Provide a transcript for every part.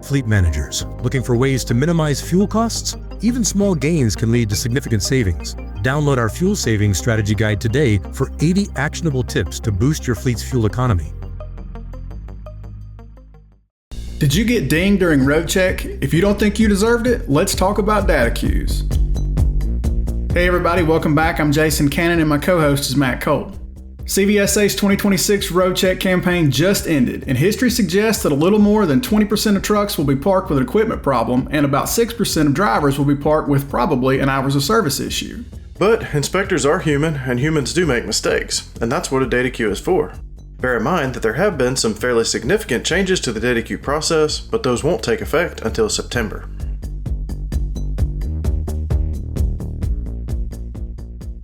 fleet managers looking for ways to minimize fuel costs? Even small gains can lead to significant savings. Download our fuel savings strategy guide today for 80 actionable tips to boost your fleet's fuel economy. Did you get dinged during Roadcheck? If you don't think you deserved it, let's talk about DataQs. Hey everybody, welcome back. I'm Jason Cannon and my co-host is Matt Colt. CVSA's 2026 Roadcheck campaign just ended, and history suggests that a little more than 20% of trucks will be parked with an equipment problem, and about 6% of drivers will be parked with probably an hours of service issue. But inspectors are human, and humans do make mistakes, and that's what a DataQ is for. Bear in mind that there have been some fairly significant changes to the DataQ process, but those won't take effect until September.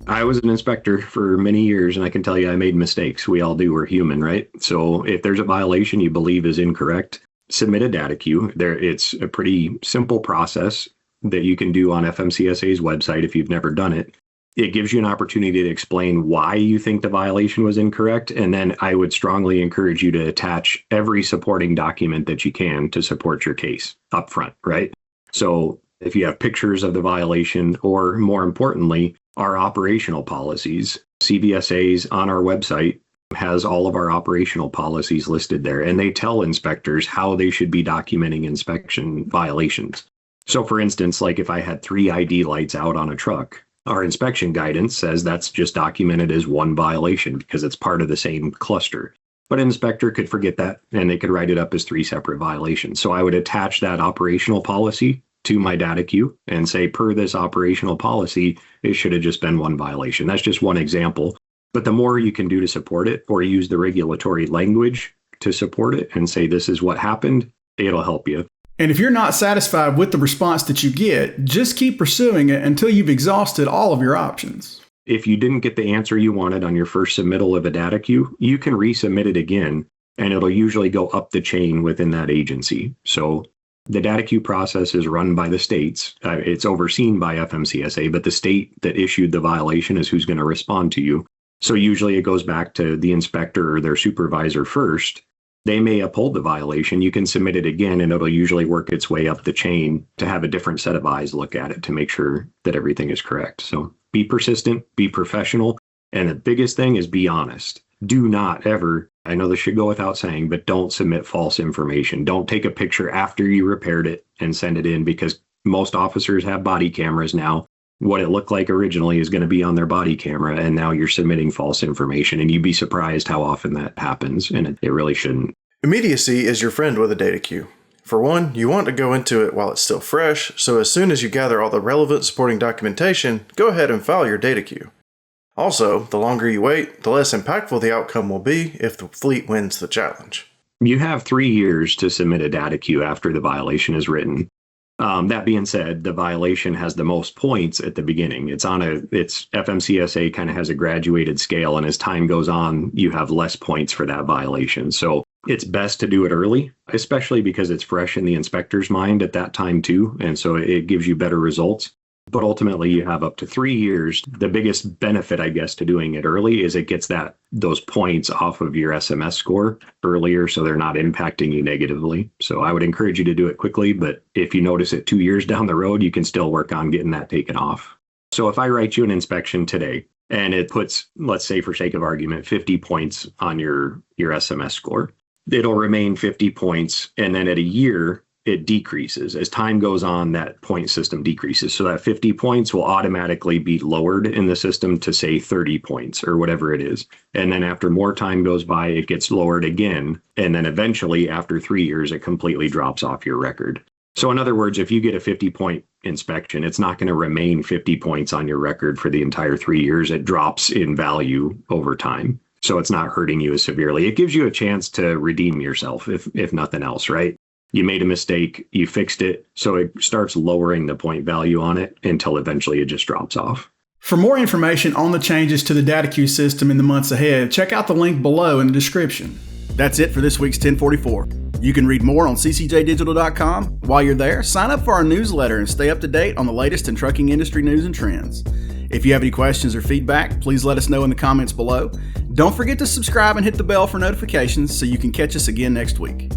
I was an inspector for many years, and I can tell you I made mistakes. We all do. We're human, right? So if there's a violation you believe is incorrect, submit a DataQ. It's a pretty simple process that you can do on FMCSA's website if you've never done it. It gives you an opportunity to explain why you think the violation was incorrect, and then I would strongly encourage you to attach every supporting document that you can to support your case up front, right? So if you have pictures of the violation, or more importantly, our operational policies. CVSA's on our website has all of our operational policies listed there, and they tell inspectors how they should be documenting inspection violations. So for instance, like if I had 3 ID lights out on a truck, our inspection guidance says that's just documented as one violation because it's part of the same cluster. But an inspector could forget that, and they could write it up as 3 separate violations. So I would attach that operational policy to my DataQ and say, per this operational policy, it should have just been 1 violation. That's just one example. But the more you can do to support it, or use the regulatory language to support it and say, this is what happened, it'll help you. And if you're not satisfied with the response that you get, just keep pursuing it until you've exhausted all of your options. If you didn't get the answer you wanted on your first submittal of a DataQ, you can resubmit it again, and it'll usually go up the chain within that agency. So the DataQ process is run by the states. It's overseen by FMCSA, but the state that issued the violation is who's going to respond to you. So usually it goes back to the inspector or their supervisor first. They may uphold the violation. You can submit it again, and it'll usually work its way up the chain to have a different set of eyes look at it to make sure that everything is correct. So be persistent, be professional, and the biggest thing is be honest. Do not ever, I know this should go without saying, but don't submit false information. Don't take a picture after you repaired it and send it in, because most officers have body cameras now. What it looked like originally is going to be on their body camera, and now you're submitting false information, and you'd be surprised how often that happens, and it really shouldn't. Immediacy is your friend with a DataQ. For one, you want to go into it while it's still fresh, so as soon as you gather all the relevant supporting documentation, go ahead and file your DataQ. Also, the longer you wait, the less impactful the outcome will be if the fleet wins the challenge. You have 3 years to submit a DataQ after the violation is written. That being said, the violation has the most points at the beginning. It's FMCSA kind of has a graduated scale, and as time goes on, you have less points for that violation. So it's best to do it early, especially because it's fresh in the inspector's mind at that time too, and so it gives you better results. But ultimately, you have up to 3 years. The biggest benefit, I guess, to doing it early is it gets those points off of your SMS score earlier, so they're not impacting you negatively. So I would encourage you to do it quickly, but if you notice it 2 years down the road, you can still work on getting that taken off. So if I write you an inspection today, and it puts, let's say for sake of argument, 50 points on your SMS score, it'll remain 50 points, and then at a year, it decreases. As time goes on, that point system decreases. So that 50 points will automatically be lowered in the system to say 30 points or whatever it is. And then after more time goes by, it gets lowered again. And then eventually after 3 years, it completely drops off your record. So in other words, if you get a 50-point inspection, it's not going to remain 50 points on your record for the entire 3 years. It drops in value over time. So it's not hurting you as severely. It gives you a chance to redeem yourself, if nothing else, right? You made a mistake, you fixed it, so it starts lowering the point value on it until eventually it just drops off. For more information on the changes to the DataQ system in the months ahead, check out the link below in the description. That's it for this week's 1044. You can read more on ccjdigital.com. While you're there, sign up for our newsletter and stay up to date on the latest in trucking industry news and trends. If you have any questions or feedback, please let us know in the comments below. Don't forget to subscribe and hit the bell for notifications so you can catch us again next week.